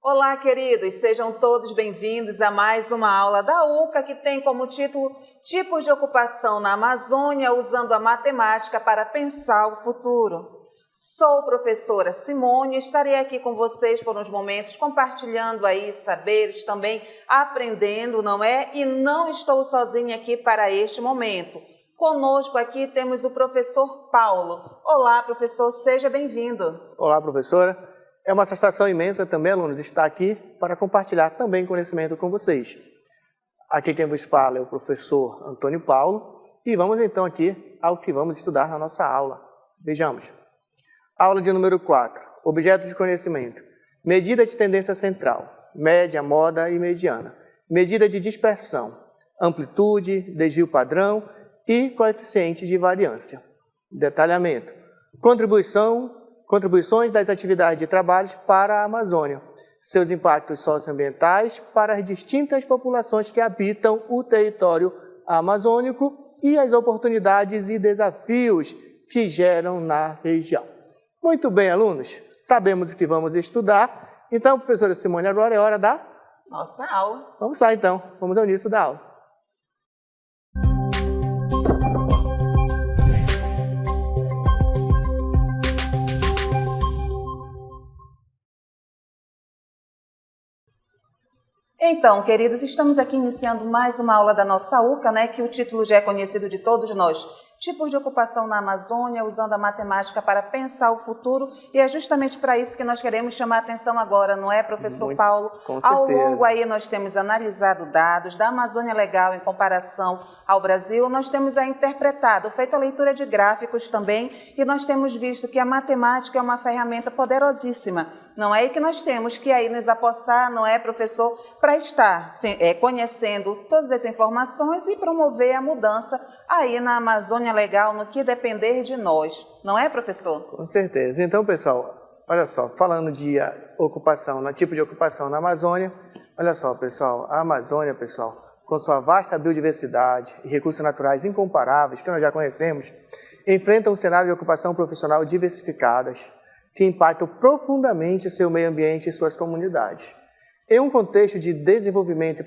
Olá, queridos, sejam todos bem-vindos a mais uma aula da UCA que tem como título Tipos de Ocupação na Amazônia usando a matemática para pensar o futuro. Sou professora Simone e estarei aqui com vocês por uns momentos compartilhando aí saberes, também aprendendo, não é? E não estou sozinha aqui para este momento. Conosco aqui temos o professor Paulo. Olá, professor, seja bem-vindo. Olá, professora. É uma satisfação imensa também, alunos, estar aqui para compartilhar também conhecimento com vocês. Aqui quem vos fala é o professor Antônio Paulo e vamos então aqui ao que vamos estudar na nossa aula. Vejamos. Aula de número 4, objeto de conhecimento. Medida de tendência central, média, moda e mediana. Medida de dispersão, amplitude, desvio padrão e coeficiente de variância. Detalhamento. Contribuições das atividades de trabalho para a Amazônia, seus impactos socioambientais para as distintas populações que habitam o território amazônico e as oportunidades e desafios que geram na região. Muito bem, alunos, sabemos o que vamos estudar, então, professora Simone, agora é hora da nossa aula. Vamos lá, então, vamos ao início da aula. Então, queridos, estamos aqui iniciando mais uma aula da nossa UCA, né, que o título já é conhecido de todos nós. Tipos de ocupação na Amazônia, usando a matemática para pensar o futuro, e é justamente para isso que nós queremos chamar a atenção agora, não é, professor Paulo? Com certeza. Ao longo aí nós temos analisado dados da Amazônia Legal em comparação ao Brasil, nós temos interpretado, feito a leitura de gráficos também, e nós temos visto que a matemática é uma ferramenta poderosíssima, não é? E que nós temos que aí nos apossar, não é, professor, para estar conhecendo todas essas informações e promover a mudança aí na Amazônia Legal, no que depender de nós. Não é, professor? Com certeza. Então, pessoal, olha só, falando de ocupação, tipo de ocupação na Amazônia, olha só, pessoal, a Amazônia, pessoal, com sua vasta biodiversidade e recursos naturais incomparáveis, que nós já conhecemos, enfrenta um cenário de ocupação profissional diversificadas, que impactam profundamente seu meio ambiente e suas comunidades. Em um contexto de desenvolvimento e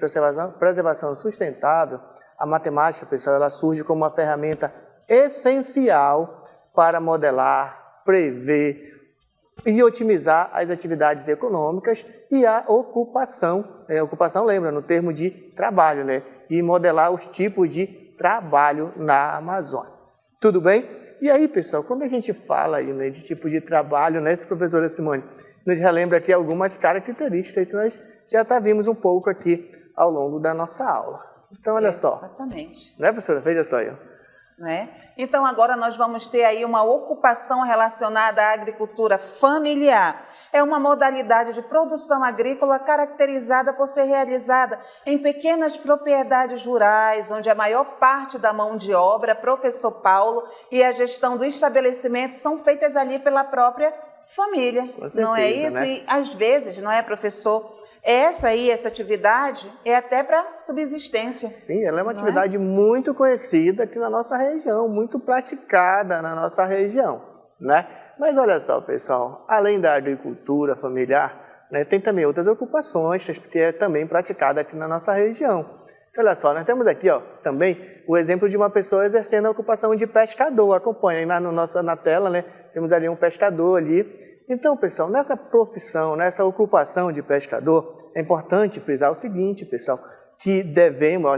preservação sustentável, a matemática, pessoal, ela surge como uma ferramenta essencial para modelar, prever e otimizar as atividades econômicas e a ocupação. Ocupação, lembra, no termo de trabalho, né? E modelar os tipos de trabalho na Amazônia. Tudo bem? E aí, pessoal, quando a gente fala aí, né, de tipo de trabalho, né, professora Simone, nos relembra aqui algumas características que nós já vimos um pouco aqui ao longo da nossa aula. Então, olha só. Exatamente. Né, professora? Veja só aí. Né? Então, agora nós vamos ter aí uma ocupação relacionada à agricultura familiar. É uma modalidade de produção agrícola caracterizada por ser realizada em pequenas propriedades rurais, onde a maior parte da mão de obra, professor Paulo, e a gestão do estabelecimento são feitas ali pela própria família. Com certeza, não é isso? Né? E às vezes, não é, professor? Essa atividade é até para subsistência. Sim, ela é uma atividade muito conhecida aqui na nossa região, muito praticada na nossa região, né? Mas olha só, pessoal, além da agricultura familiar, né, tem também outras ocupações que é também praticada aqui na nossa região. Olha só, nós temos aqui também o exemplo de uma pessoa exercendo a ocupação de pescador. Acompanhem na tela, né? Temos ali um pescador ali. Então, pessoal, nessa profissão, nessa ocupação de pescador, é importante frisar o seguinte, pessoal, que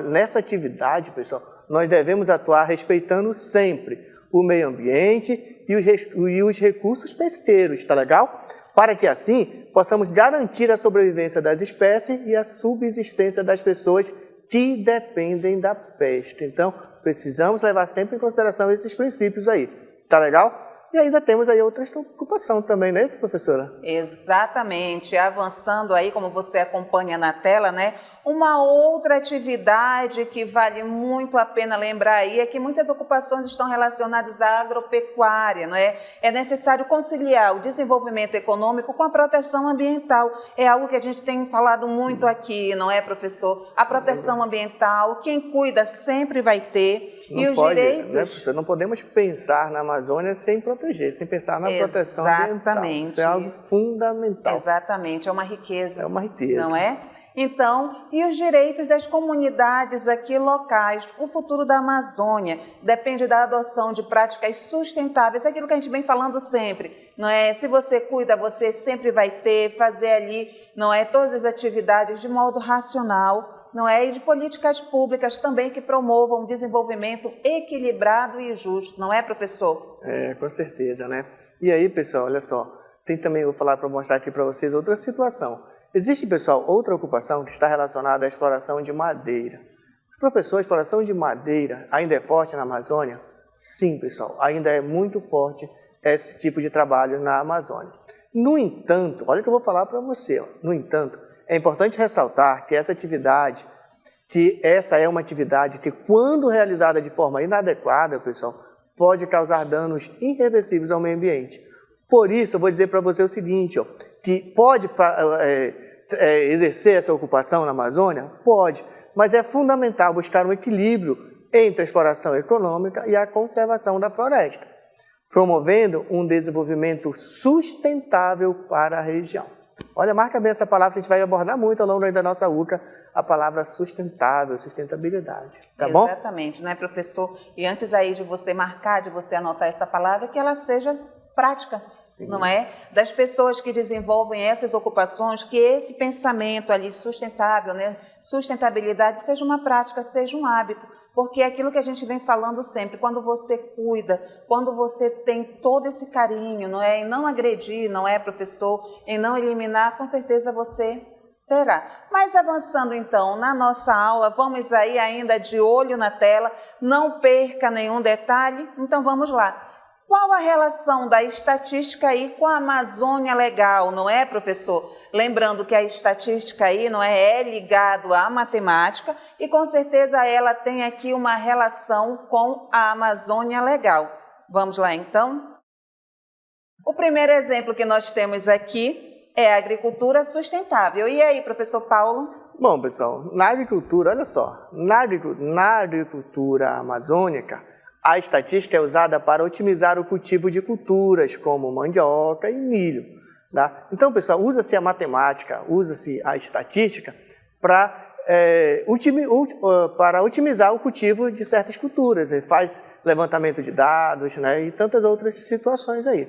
nessa atividade, pessoal, nós devemos atuar respeitando sempre o meio ambiente e os recursos pesqueiros, tá legal? Para que assim possamos garantir a sobrevivência das espécies e a subsistência das pessoas que dependem da pesca. Então, precisamos levar sempre em consideração esses princípios aí, tá legal? E ainda temos aí outras ocupações também, não é isso, professora? Exatamente, avançando aí, como você acompanha na tela, né? Uma outra atividade que vale muito a pena lembrar aí é que muitas ocupações estão relacionadas à agropecuária, não é? É necessário conciliar o desenvolvimento econômico com a proteção ambiental. É algo que a gente tem falado muito aqui, não é, professor? A proteção ambiental, quem cuida sempre vai ter. Não e os pode, direitos... né, professor? Não podemos pensar na Amazônia sem proteger, sem pensar na proteção ambiental. Isso é algo fundamental. Exatamente, é uma riqueza. É uma riqueza. Não é? Então, e os direitos das comunidades aqui locais? O futuro da Amazônia depende da adoção de práticas sustentáveis, aquilo que a gente vem falando sempre, não é? Se você cuida, você sempre vai ter, fazer ali, não é? Todas as atividades de modo racional, não é? E de políticas públicas também que promovam um desenvolvimento equilibrado e justo, não é, professor? É, com certeza, né? E aí, pessoal, olha só, tem também, vou falar para mostrar aqui para vocês outra situação. Existe, pessoal, outra ocupação que está relacionada à exploração de madeira. Professor, a exploração de madeira ainda é forte na Amazônia? Sim, pessoal, ainda é muito forte esse tipo de trabalho na Amazônia. No entanto, olha o que eu vou falar para você, ó. No entanto, é importante ressaltar que essa é uma atividade que, quando realizada de forma inadequada, pessoal, pode causar danos irreversíveis ao meio ambiente. Por isso, eu vou dizer para você o seguinte, ó, que pode exercer essa ocupação na Amazônia? Pode, mas é fundamental buscar um equilíbrio entre a exploração econômica e a conservação da floresta, promovendo um desenvolvimento sustentável para a região. Olha, marca bem essa palavra que a gente vai abordar muito ao longo da nossa UCA, a palavra sustentável, sustentabilidade, tá bom? Exatamente, né, professor? E antes aí de você marcar, de você anotar essa palavra, que ela seja prática, sim, não é? Das pessoas que desenvolvem essas ocupações, que esse pensamento ali sustentável, né? Sustentabilidade seja uma prática, seja um hábito, porque é aquilo que a gente vem falando sempre, quando você cuida, quando você tem todo esse carinho, não é? Em não agredir, não é, professor? Em não eliminar, com certeza você terá. Mas avançando então na nossa aula, vamos aí ainda de olho na tela, não perca nenhum detalhe, então vamos lá. Qual a relação da estatística aí com a Amazônia Legal, não é, professor? Lembrando que a estatística aí, não é ligado à matemática e com certeza ela tem aqui uma relação com a Amazônia Legal. Vamos lá, então? O primeiro exemplo que nós temos aqui é a agricultura sustentável. E aí, professor Paulo? Bom, pessoal, na agricultura, olha só, na agricultura amazônica, a estatística é usada para otimizar o cultivo de culturas como mandioca e milho. Tá? Então, pessoal, usa-se a matemática, usa-se a estatística para otimizar o cultivo de certas culturas. Faz levantamento de dados, né, e tantas outras situações aí.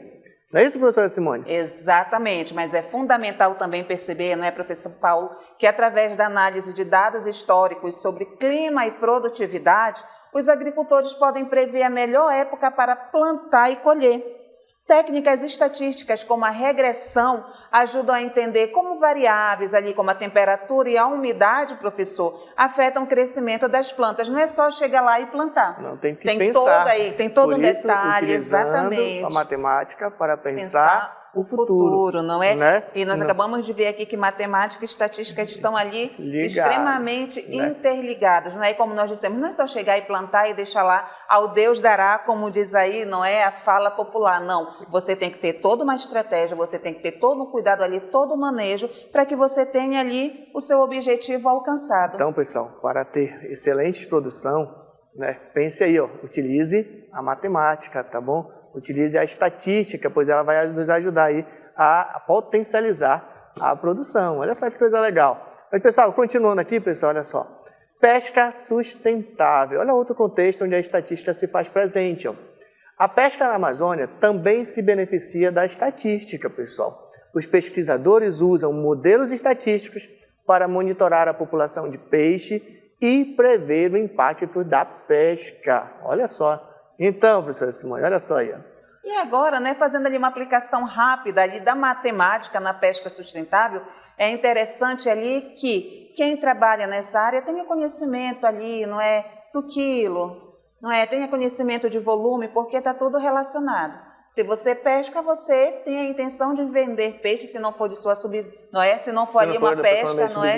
Não é isso, professora Simone? Exatamente, mas é fundamental também perceber, não é, professor Paulo, que através da análise de dados históricos sobre clima e produtividade, os agricultores podem prever a melhor época para plantar e colher. Técnicas estatísticas como a regressão ajudam a entender como variáveis ali como a temperatura e a umidade, professor, afetam o crescimento das plantas. Não é só chegar lá e plantar. Não, tem que pensar. Tem todo um detalhe, exatamente. A matemática para pensar o futuro, não é? Né? E nós acabamos de ver aqui que matemática e estatística estão ali extremamente interligados, não é? E como nós dissemos, não é só chegar e plantar e deixar lá, ao Deus dará, como diz aí, não é a fala popular, não. Você tem que ter toda uma estratégia, você tem que ter todo um cuidado ali, todo o manejo, para que você tenha ali o seu objetivo alcançado. Então, pessoal, para ter excelente produção, né, pense aí, ó, utilize a matemática, tá bom? Utilize a estatística, pois ela vai nos ajudar aí a potencializar a produção. Olha só que coisa legal. Mas, pessoal, continuando aqui, pessoal, olha só. Pesca sustentável. Olha outro contexto onde a estatística se faz presente. Ó. A pesca na Amazônia também se beneficia da estatística, pessoal. Os pesquisadores usam modelos estatísticos para monitorar a população de peixe e prever o impacto da pesca. Olha só. Então, professora Simone, olha só aí. E agora, né, fazendo ali uma aplicação rápida ali da matemática na pesca sustentável, é interessante ali que quem trabalha nessa área tenha conhecimento ali, não é, do quilo, não é, tenha conhecimento de volume, porque está tudo relacionado. Se você pesca, você tem a intenção de vender peixe, se não for de sua não é? Se não for ali uma pesca, não é?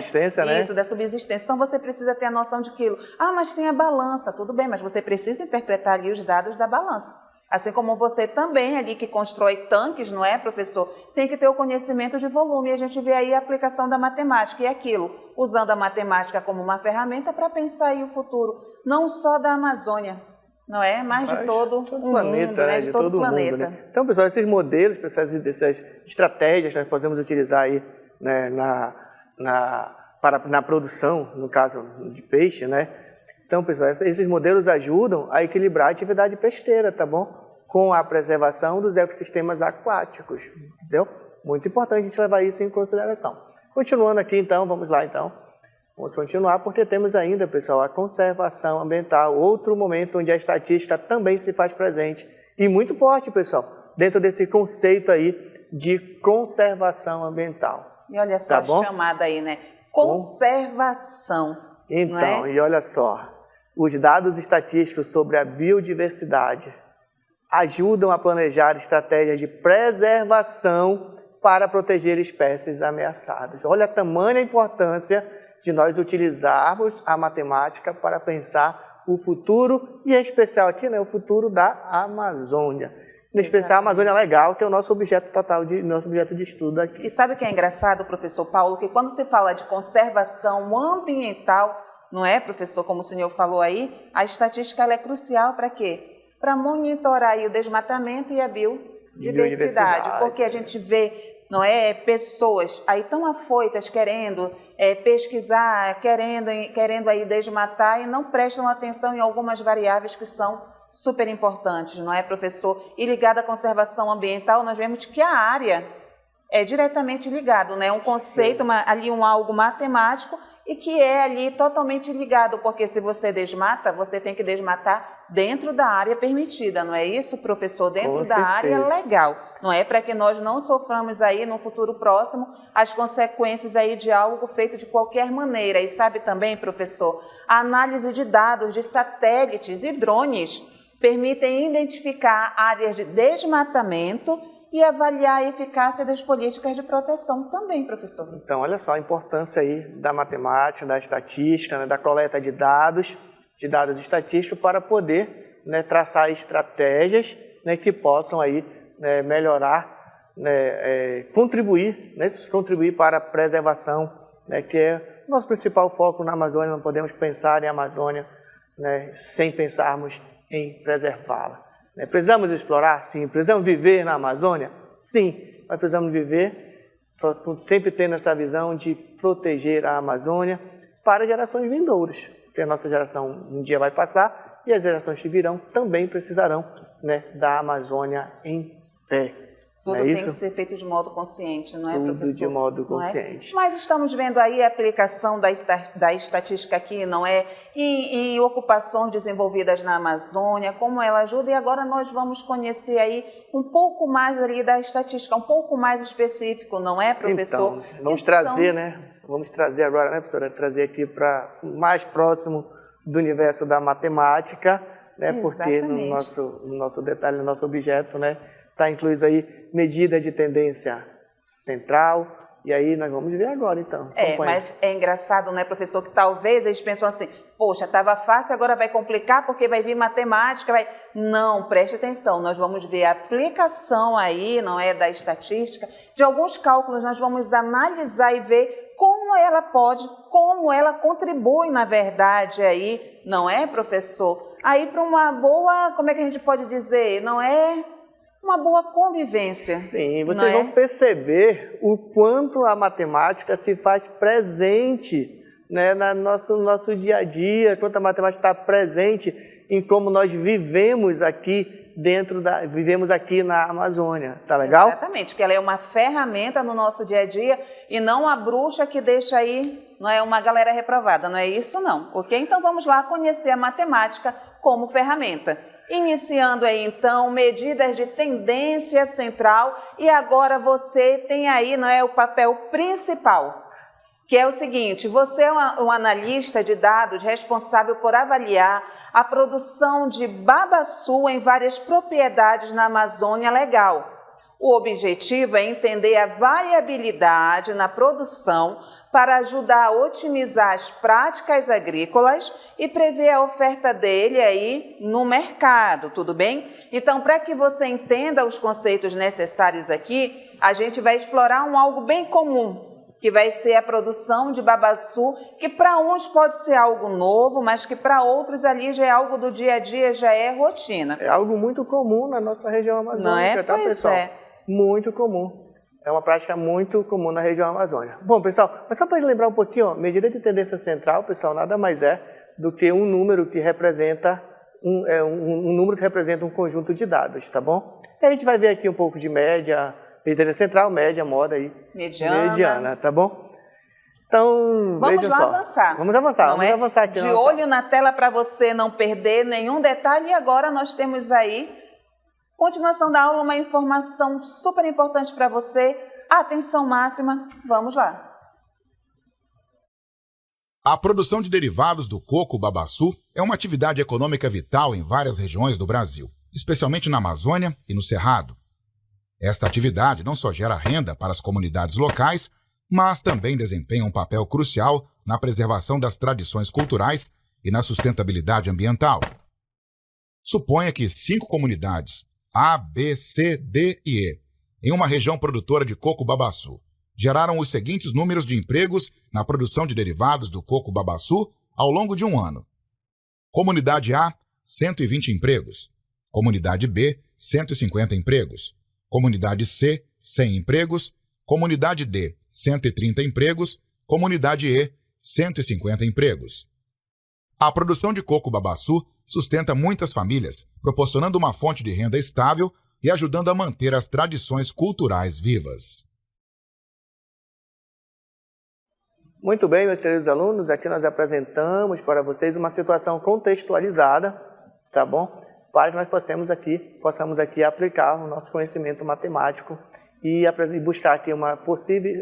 Né? Isso, da subsistência. Então você precisa ter a noção de quilo. Ah, mas tem a balança, tudo bem, mas você precisa interpretar ali os dados da balança. Assim como você também ali que constrói tanques, não é, professor? Tem que ter o conhecimento de volume. E a gente vê aí a aplicação da matemática e aquilo, usando a matemática como uma ferramenta para pensar aí o futuro, não só da Amazônia, não é? Mas de todo o planeta, mundo, né? De todo o planeta. Mundo, né? Então, pessoal, esses modelos, essas estratégias que nós podemos utilizar aí, né, na produção, no caso de peixe, né? Então, pessoal, esses modelos ajudam a equilibrar a atividade pesqueira, tá bom? Com a preservação dos ecossistemas aquáticos, entendeu? Muito importante a gente levar isso em consideração. Continuando aqui, então, vamos lá, então. Vamos continuar, porque temos ainda, pessoal, a conservação ambiental, outro momento onde a estatística também se faz presente. E muito forte, pessoal, dentro desse conceito aí de conservação ambiental. E olha só a chamada aí, né? Conservação. Então, e olha só, os dados estatísticos sobre a biodiversidade ajudam a planejar estratégias de preservação para proteger espécies ameaçadas. Olha a tamanha importância de nós utilizarmos a matemática para pensar o futuro, e em especial aqui, né, o futuro da Amazônia. Em especial a Amazônia Legal, que é o nosso objeto nosso objeto de estudo aqui. E sabe o que é engraçado, professor Paulo? Que quando se fala de conservação ambiental, não é, professor, como o senhor falou aí, a estatística ela é crucial para quê? Para monitorar aí o desmatamento e a biodiversidade. Porque a gente vê, não é, pessoas aí tão afoitas querendo pesquisar, querendo aí desmatar e não prestam atenção em algumas variáveis que são super importantes, não é, professor? E ligada à conservação ambiental, nós vemos que a área é diretamente ligado, né? Um conceito, ali algo matemático e que é ali totalmente ligado, porque se você desmata, você tem que desmatar dentro da área permitida, não é isso, professor? Dentro da área legal, não é? Para que nós não soframos aí no futuro próximo as consequências aí de algo feito de qualquer maneira. E sabe também, professor, a análise de dados de satélites e drones permitem identificar áreas de desmatamento e avaliar a eficácia das políticas de proteção também, professor. Então, olha só a importância aí da matemática, da estatística, né, da coleta de dados estatísticos para poder, né, traçar estratégias, né, que possam aí, né, melhorar, né, contribuir para a preservação, né, que é o nosso principal foco na Amazônia. Não podemos pensar em Amazônia, né, sem pensarmos em preservá-la. Precisamos explorar? Sim. Precisamos viver na Amazônia? Sim. Mas precisamos viver sempre tendo essa visão de proteger a Amazônia para gerações vindouras. Porque a nossa geração um dia vai passar e as gerações que virão também precisarão, né, da Amazônia em pé. Tudo tem que ser feito de modo consciente, não é, professor? Tudo de modo consciente. Mas estamos vendo aí a aplicação da estatística aqui, não é? Em ocupações desenvolvidas na Amazônia, como ela ajuda. E agora nós vamos conhecer aí um pouco mais ali da estatística, um pouco mais específico, não é, professor? Então, vamos trazer, né? Vamos trazer agora, né, professora? Trazer aqui para mais próximo do universo da matemática, né? Porque no nosso detalhe, no nosso objeto, né, está incluído aí medidas de tendência central, e aí nós vamos ver agora, então. Mas é engraçado, né, professor, que talvez eles pensam assim, poxa, estava fácil, agora vai complicar porque vai vir matemática, vai... Não, preste atenção, nós vamos ver a aplicação aí, não é, da estatística, de alguns cálculos, nós vamos analisar e ver como ela contribui, na verdade, aí, não é, professor? Aí para uma boa, como é que a gente pode dizer, não é... uma boa convivência. Sim, vocês vão perceber o quanto a matemática se faz presente, né, no nosso dia a dia, quanto a matemática está presente em como nós vivemos aqui vivemos aqui na Amazônia. Tá legal? Exatamente, que ela é uma ferramenta no nosso dia a dia e não a bruxa que deixa aí, não é, uma galera reprovada, não é isso não, ok? Então vamos lá conhecer a matemática como ferramenta. Iniciando aí, então, medidas de tendência central, e agora você tem aí, não é, o papel principal. que é o seguinte: você é um analista de dados responsável por avaliar a produção de babaçu em várias propriedades na Amazônia Legal. O objetivo é entender a variabilidade na produção para ajudar a otimizar as práticas agrícolas e prever a oferta dele aí no mercado, tudo bem? Então, para que você entenda os conceitos necessários aqui, a gente vai explorar algo bem comum, que vai ser a produção de babaçu, que para uns pode ser algo novo, mas que para outros ali já é algo do dia a dia, já é rotina. É algo muito comum na nossa região amazônica, não é? Tá, pois pessoal? É. Muito comum. É uma prática muito comum na região amazônica. Bom, pessoal, mas só para lembrar um pouquinho, ó, medida de tendência central, pessoal, nada mais é do que um número que representa um número que representa um conjunto de dados, tá bom? E a gente vai ver aqui um pouco de média, medida central, média, moda e mediana, tá bom? Então, vamos lá só. avançar. Vamos avançar aqui. De olho na tela para você não perder nenhum detalhe. E agora nós temos aí, continuação da aula, uma informação super importante para você. Atenção máxima, vamos lá. A produção de derivados do coco babaçu é uma atividade econômica vital em várias regiões do Brasil, especialmente na Amazônia e no Cerrado. Esta atividade não só gera renda para as comunidades locais, mas também desempenha um papel crucial na preservação das tradições culturais e na sustentabilidade ambiental. Suponha que 5 comunidades, A, B, C, D e E, em uma região produtora de coco babaçu, geraram os seguintes números de empregos na produção de derivados do coco babaçu ao longo de um ano. Comunidade A, 120 empregos. Comunidade B, 150 empregos. Comunidade C, 100 empregos. Comunidade D, 130 empregos. Comunidade E, 150 empregos. A produção de coco babaçu sustenta muitas famílias, proporcionando uma fonte de renda estável e ajudando a manter as tradições culturais vivas. Muito bem, meus queridos alunos, aqui nós apresentamos para vocês uma situação contextualizada, tá bom? Para que nós possamos aqui aplicar o nosso conhecimento matemático e buscar aqui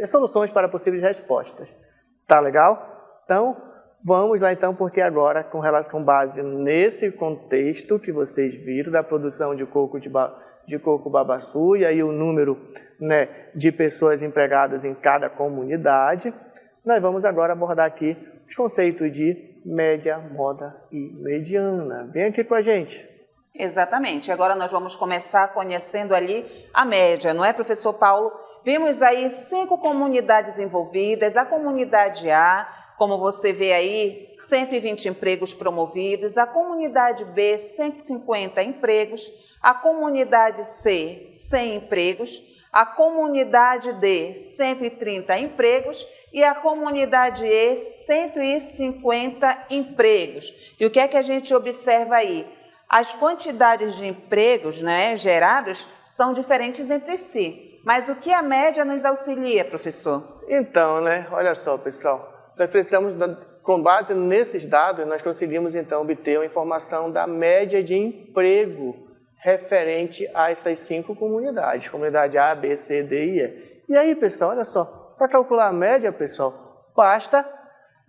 soluções para possíveis respostas. Tá legal? Então, vamos lá então, porque agora, com base nesse contexto que vocês viram da produção de coco babaçu, e aí o número, né, de pessoas empregadas em cada comunidade, nós vamos agora abordar aqui os conceitos de média, moda e mediana. Vem aqui com a gente. Exatamente. Agora nós vamos começar conhecendo ali a média, não é, professor Paulo? Vimos aí 5 comunidades envolvidas. A comunidade A, como você vê aí, 120 empregos promovidos. A comunidade B, 150 empregos. A comunidade C, 100 empregos. A comunidade D, 130 empregos. E a comunidade E, 150 empregos. E o que é que a gente observa aí? As quantidades de empregos, né, gerados são diferentes entre si. Mas o que a média nos auxilia, professor? Então, né, olha só, pessoal, nós precisamos, com base nesses dados, nós conseguimos então obter uma informação da média de emprego referente a essas 5 comunidades, comunidade A, B, C, D e E. E aí, pessoal, olha só, para calcular a média, pessoal, basta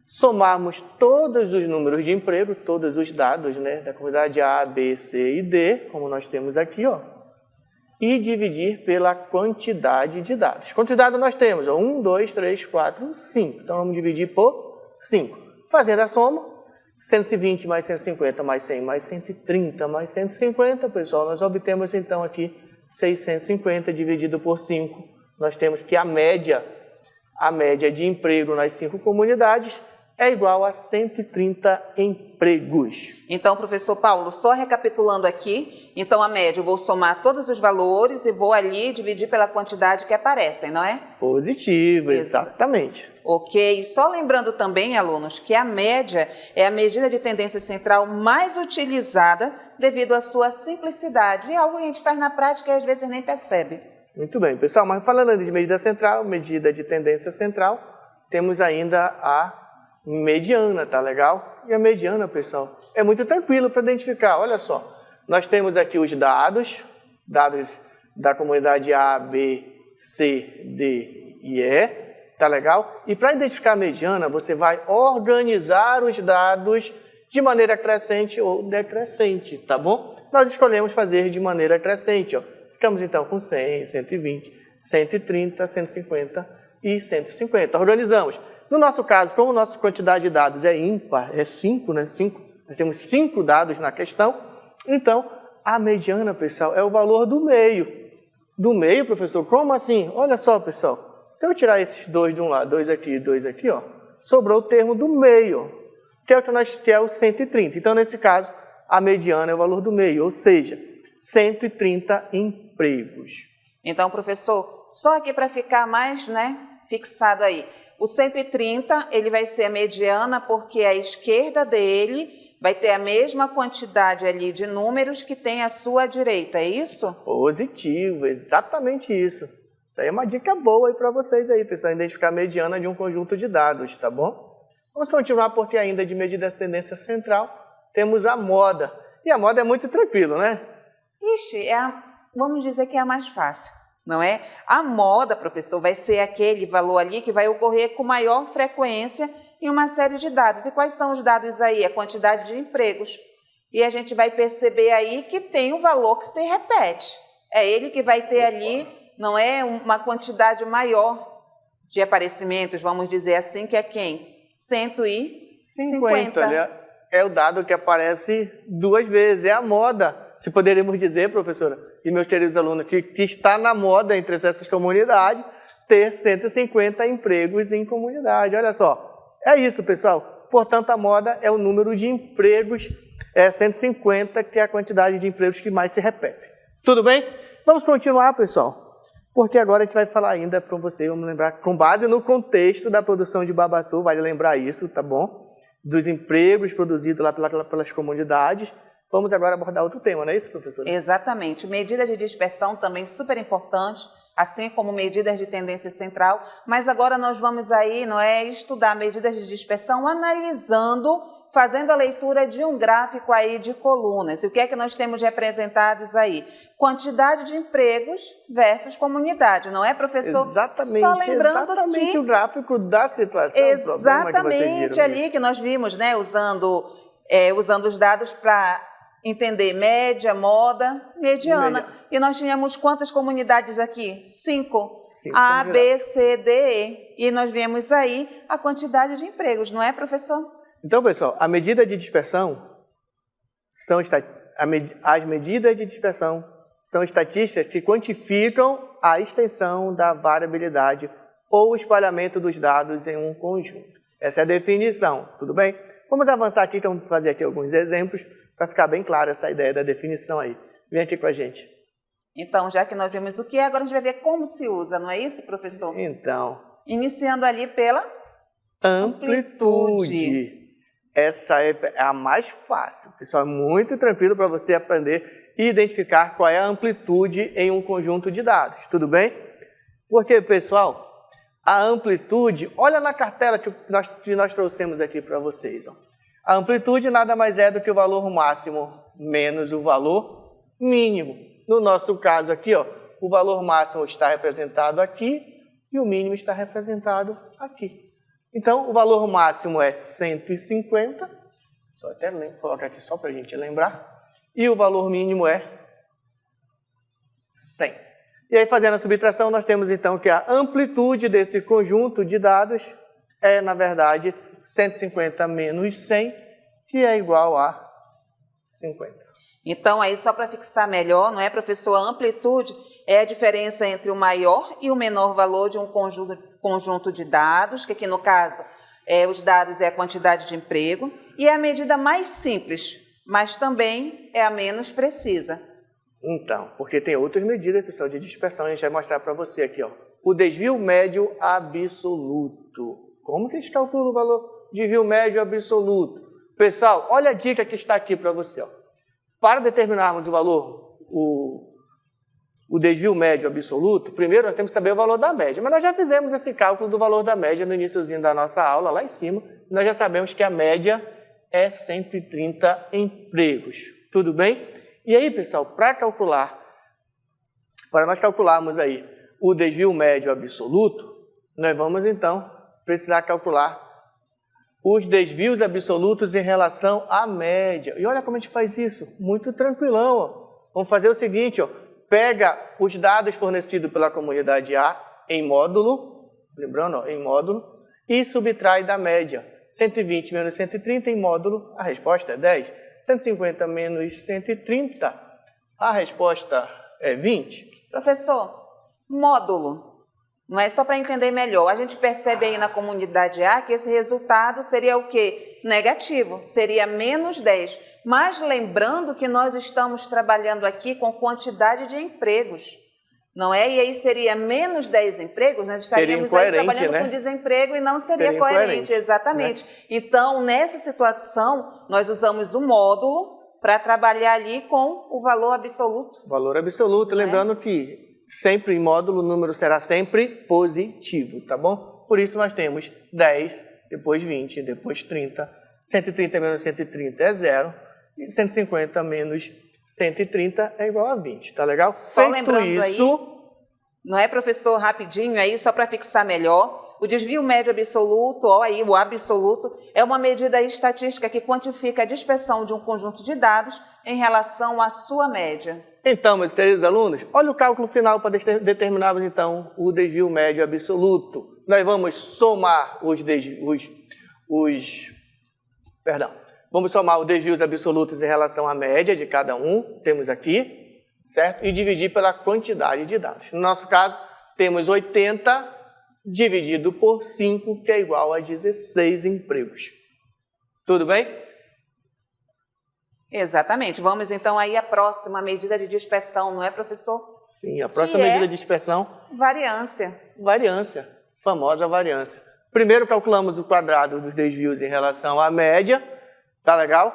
somarmos todos os números de emprego, todos os dados, né, da comunidade A, B, C e D, como nós temos aqui, ó, e dividir pela quantidade de dados. Quantos dados nós temos? 1, 2, 3, 4, 5. Então, vamos dividir por 5. Fazendo a soma, 120 mais 150 mais 100 mais 130 mais 150, pessoal, nós obtemos então aqui 650 dividido por 5. Nós temos que a média de emprego nas 5 comunidades é igual a 130 empregos. Então, professor Paulo, só recapitulando aqui, então a média, eu vou somar todos os valores e vou ali dividir pela quantidade que aparecem, não é? Positivo, exatamente. Ok, só lembrando também, alunos, que a média é a medida de tendência central mais utilizada devido à sua simplicidade. É algo que a gente faz na prática e às vezes nem percebe. Muito bem, pessoal, mas falando de medida central, medida de tendência central, temos ainda a mediana, tá legal? E a mediana, pessoal, é muito tranquilo para identificar. Olha só, nós temos aqui os dados da comunidade A, B, C, D e E, Tá legal? E para identificar a mediana, você vai organizar os dados de maneira crescente ou decrescente, tá bom? Nós escolhemos fazer de maneira crescente, ó. Ficamos então com 100, 120, 130, 150 e 150. Organizamos. No nosso caso, como a nossa quantidade de dados é ímpar, é 5, né? 5, nós temos 5 dados na questão, então a mediana, pessoal, é o valor do meio. Do meio, professor? Como assim? Olha só, pessoal. Se eu tirar esses dois de um lado, 2 aqui e 2 aqui, ó, sobrou o termo do meio, que é o 130. Então, nesse caso, a mediana é o valor do meio, ou seja, 130 empregos. Então, professor, só aqui para ficar mais, né, fixado aí, o 130 ele vai ser a mediana porque a esquerda dele vai ter a mesma quantidade ali de números que tem a sua direita, é isso? Positivo, exatamente isso. Isso aí é uma dica boa aí para vocês aí, pessoal, identificar a mediana de um conjunto de dados, tá bom? Vamos continuar porque ainda de medida dessa tendência central temos a moda. E a moda é muito tranquilo, né? Ixi, vamos dizer que é a mais fácil, não é? A moda, professor, vai ser aquele valor ali que vai ocorrer com maior frequência em uma série de dados. E quais são os dados aí? A quantidade de empregos. E a gente vai perceber aí que tem um valor que se repete. É ele que vai ter ali, não é, uma quantidade maior de aparecimentos, vamos dizer assim, que é quem? 150. Olha, é o dado que aparece 2 vezes, é a moda. Se poderíamos dizer, professora, e meus queridos alunos, que está na moda entre essas comunidades, ter 150 empregos em comunidade. Olha só, é isso, pessoal. Portanto, a moda é o número de empregos, 150, que é a quantidade de empregos que mais se repete. Tudo bem? Vamos continuar, pessoal, porque agora a gente vai falar ainda para você, vamos lembrar, com base no contexto da produção de babaçu, vale lembrar isso, tá bom? Dos empregos produzidos lá pelas comunidades. Vamos agora abordar outro tema, não é isso, professora? Exatamente. Medidas de dispersão também super importante, assim como medidas de tendência central, mas agora nós vamos aí, não é, estudar medidas de dispersão analisando, fazendo a leitura de um gráfico aí de colunas. E o que é que nós temos representados aí? Quantidade de empregos versus comunidade, não é, professor? Exatamente, só lembrando exatamente o gráfico da situação, exatamente ali que nós vimos, né, usando os dados para entender média, moda, mediana. E nós tínhamos quantas comunidades aqui? 5. A, B, C, D, E. E nós vemos aí a quantidade de empregos, não é, professor? Então, pessoal, a medida de dispersão as medidas de dispersão são estatísticas que quantificam a extensão da variabilidade ou espalhamento dos dados em um conjunto. Essa é a definição, tudo bem? Vamos avançar aqui, então vamos fazer aqui alguns exemplos para ficar bem clara essa ideia da definição aí. Vem aqui com a gente. Então, já que nós vimos o que é, agora a gente vai ver como se usa, não é isso, professor? Então, iniciando ali pela amplitude. Essa é a mais fácil, pessoal, é muito tranquilo para você aprender e identificar qual é a amplitude em um conjunto de dados, tudo bem? Porque, pessoal, a amplitude, olha na cartela que nós trouxemos aqui para vocês. Ó. A amplitude nada mais é do que o valor máximo menos o valor mínimo. No nosso caso aqui, ó, o valor máximo está representado aqui e o mínimo está representado aqui. Então, o valor máximo é 150, só até colocar aqui só para a gente lembrar, e o valor mínimo é 100. E aí, fazendo a subtração, nós temos então que a amplitude desse conjunto de dados é, na verdade, 150 menos 100, que é igual a 50. Então, aí só para fixar melhor, não é, professor? A amplitude é a diferença entre o maior e o menor valor de um conjunto de dados, que aqui no caso, os dados é a quantidade de emprego, e é a medida mais simples, mas também é a menos precisa. Então, porque tem outras medidas, pessoal, de dispersão, a gente vai mostrar para você aqui, ó. O desvio médio absoluto. Como que a gente calcula o valor de desvio médio absoluto? Pessoal, olha a dica que está aqui para você, ó. Para determinarmos o valor, o desvio médio absoluto, primeiro nós temos que saber o valor da média. Mas nós já fizemos esse cálculo do valor da média no iniciozinho da nossa aula, lá em cima. Nós já sabemos que a média é 130 empregos. Tudo bem? E aí, pessoal, para nós calcularmos aí o desvio médio absoluto, nós vamos então precisar calcular os desvios absolutos em relação à média. E olha como a gente faz isso, muito tranquilão. Ó. Vamos fazer o seguinte, ó, pega os dados fornecidos pela comunidade A em módulo, lembrando, ó, em módulo, e subtrai da média. 120 menos 130 em módulo, a resposta é 10. 150 menos 130, a resposta é 20. Professor, módulo, não é só para entender melhor, a gente percebe aí na comunidade A que esse resultado seria o quê? Negativo, seria menos 10. Mas lembrando que nós estamos trabalhando aqui com quantidade de empregos, não é? E aí seria menos 10 empregos, nós estaríamos aí trabalhando, né, com desemprego e não seria coerente. Exatamente. Né? Então, nessa situação, nós usamos o módulo para trabalhar ali com o valor absoluto. Valor absoluto, lembrando que sempre em módulo o número será sempre positivo, tá bom? Por isso nós temos 10, depois 20, depois 30, 130 menos 130 é 0, e 150 menos 130 é igual a 20, tá legal? Só lembrando isso, aí, não é, professor, rapidinho aí, só para fixar melhor, o desvio médio absoluto, ó, aí, o absoluto, é uma medida estatística que quantifica a dispersão de um conjunto de dados em relação à sua média. Então, meus queridos alunos, olha o cálculo final para determinarmos, então, o desvio médio absoluto. Nós vamos somar vamos somar os desvios absolutos em relação à média de cada um, temos aqui, certo? E dividir pela quantidade de dados. No nosso caso, temos 80 dividido por 5, que é igual a 16 empregos. Tudo bem? Exatamente. Vamos então aí à próxima medida de dispersão, não é, professor? Sim, a próxima medida de dispersão. Variância. Variância, famosa variância. Primeiro calculamos o quadrado dos desvios em relação à média, tá legal?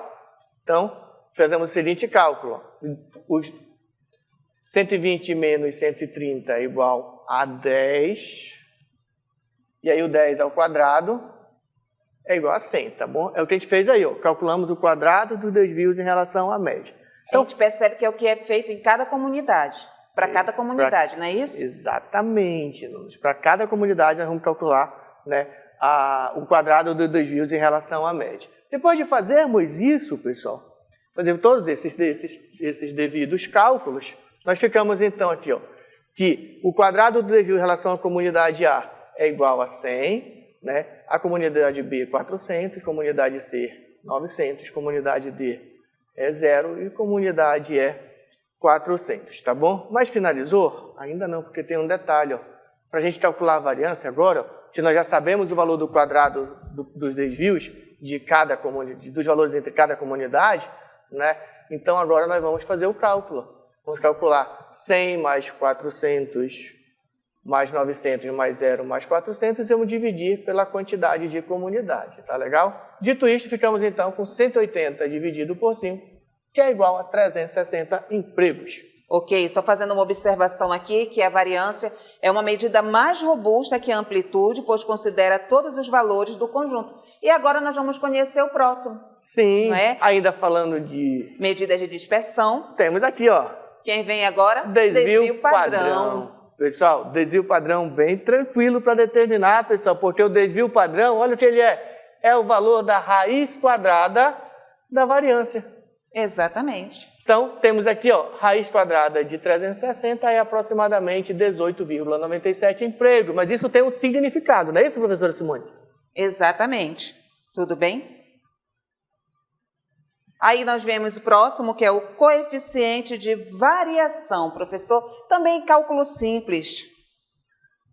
Então, fazemos o seguinte cálculo. Os 120 menos 130 é igual a 10. E aí o 10 ao quadrado é igual a 100, tá bom? É o que a gente fez aí, ó. Calculamos o quadrado dos desvios em relação à média. Então, a gente percebe que é o que é feito em cada comunidade, para cada comunidade, não é isso? Exatamente. Para cada comunidade nós vamos calcular, né, o quadrado dos desvios em relação à média. Depois de fazermos isso, pessoal, fazer todos esses devidos cálculos, nós ficamos então aqui, ó, que o quadrado do desvio em relação à comunidade A é igual a 100, né? A comunidade B 400, comunidade C 900, comunidade D é 0 e comunidade E 400, tá bom? Mas finalizou? Ainda não, porque tem um detalhe, para a gente calcular a variância agora, que nós já sabemos o valor do quadrado dos desvios de cada comunidade, dos valores entre cada comunidade, né? Então agora nós vamos fazer o cálculo. Vamos calcular 100 mais 400 mais 900 mais 0 mais 400 e vamos dividir pela quantidade de comunidade, tá legal? Dito isto, ficamos então com 180 dividido por 5, que é igual a 360 empregos. Ok, só fazendo uma observação aqui, que a variância é uma medida mais robusta que a amplitude, pois considera todos os valores do conjunto. E agora nós vamos conhecer o próximo. Sim, não é? Ainda falando de medidas de dispersão. Temos aqui, ó. Quem vem agora? Desvio padrão. Pessoal, desvio padrão bem tranquilo para determinar, pessoal, porque o desvio padrão, olha o que ele é. É o valor da raiz quadrada da variância. Exatamente. Então, temos aqui, ó, raiz quadrada de 360 é aproximadamente 18,97 empregos. Mas isso tem um significado, não é isso, professora Simone? Exatamente. Tudo bem? Aí nós vemos o próximo, que é o coeficiente de variação, professor. Também cálculo simples.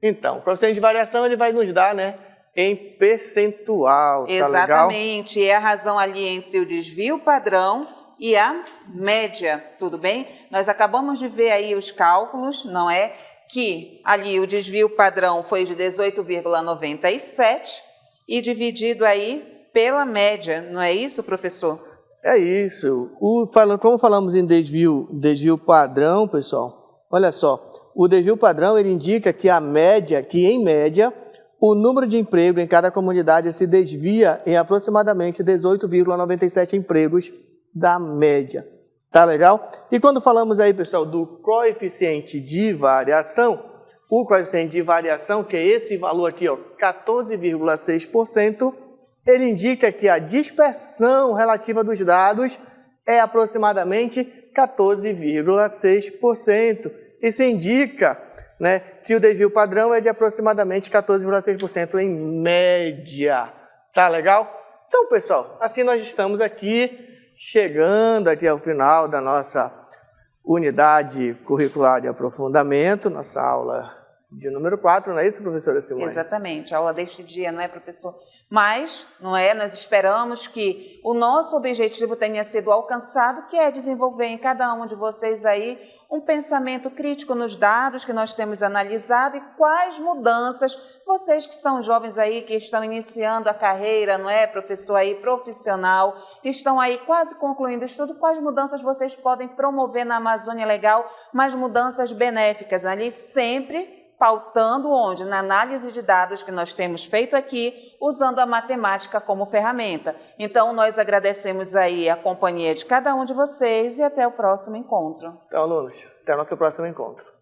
Então, o coeficiente de variação ele vai nos dar, né, em percentual, tá legal? Exatamente. É a razão ali entre o desvio padrão e a média, tudo bem? Nós acabamos de ver aí os cálculos, não é? Que ali o desvio padrão foi de 18,97 e dividido aí pela média, não é isso, professor? É isso. Como falamos em desvio padrão, pessoal, olha só, o desvio padrão ele indica que em média, o número de emprego em cada comunidade se desvia em aproximadamente 18,97 empregos da média. Tá legal? E quando falamos aí, pessoal, do coeficiente de variação, o coeficiente de variação, que é esse valor aqui, 14,6%, ele indica que a dispersão relativa dos dados é aproximadamente 14,6%. Isso indica, né, que o desvio padrão é de aproximadamente 14,6% em média. Tá legal? Então, pessoal, assim nós estamos aqui, chegando aqui ao final da nossa unidade curricular de aprofundamento, nossa aula de número 4, não é isso, professora Simone? Exatamente, a aula deste dia, não é, professor? Mas, não é, nós esperamos que o nosso objetivo tenha sido alcançado, que é desenvolver em cada um de vocês aí um pensamento crítico nos dados que nós temos analisado e quais mudanças, vocês que são jovens aí, que estão iniciando a carreira, não é, professor, aí profissional, estão aí quase concluindo o estudo, quais mudanças vocês podem promover na Amazônia Legal, mas mudanças benéficas, ali sempre pautando onde? Na análise de dados que nós temos feito aqui, usando a matemática como ferramenta. Então, nós agradecemos aí a companhia de cada um de vocês e até o próximo encontro. Então, alunos, até o nosso próximo encontro.